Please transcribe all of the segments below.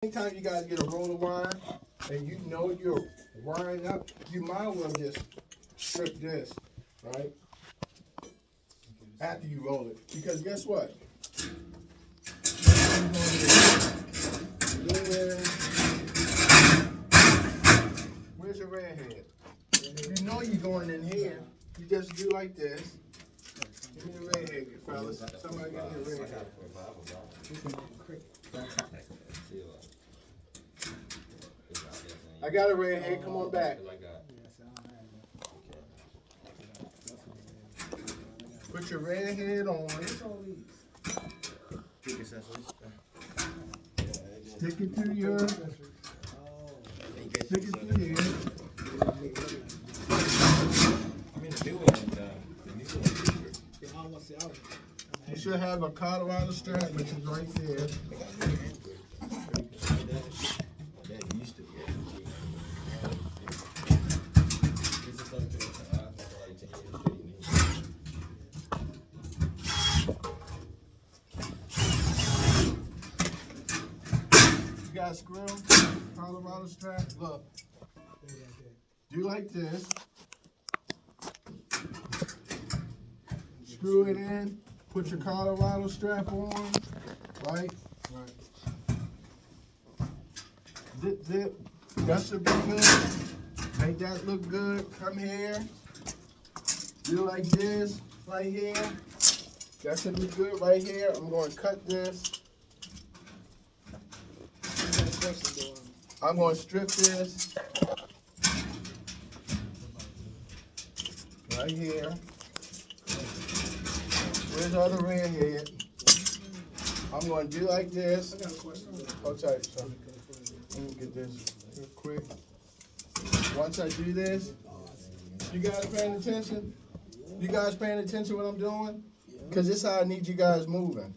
Anytime you guys get a roll of wire and you know you're wiring up, you might as well just strip this, right? After you roll it. Because guess what? Where's your red head? You know you're going in here. You just do like this. Give me the red head, fellas. Somebody give me the red head. I got a red head. Come on back. Put your red head on. Stick it to your. Stick it to here. You should have a Colorado strap, which is right there. You got a screw, Colorado strap. Look, do like this. Screw it in. Put your Colorado strap on. Right. Zip, zip. That should be good. Make that look good. Come here. Do like this. Right here. That should be good right here. I'm going to cut this. I'm going to strip this right here. Where's the other red head? I'm going to do like this. I got a question. Okay, so let me get this real quick. Once I do this, you guys paying attention? You guys paying attention what I'm doing? Because this is how I need you guys moving.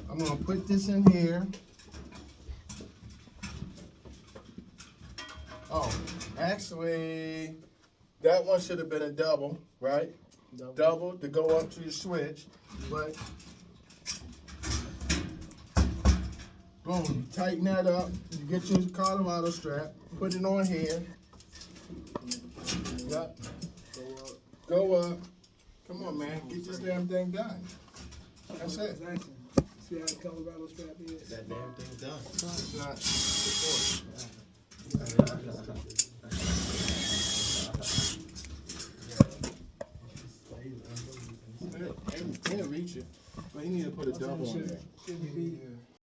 I'm going to put this in here. Oh, actually, that one should have been a double, right? Double to go up to your switch, but boom, you tighten that up. You get your Colorado strap, put it on here. Yep. Go up. Come on, man, get this damn thing done. That's it. See how the Colorado strap is? That damn thing's done. It's not. Can't reach it, but he need to put a double on there. Shouldn't be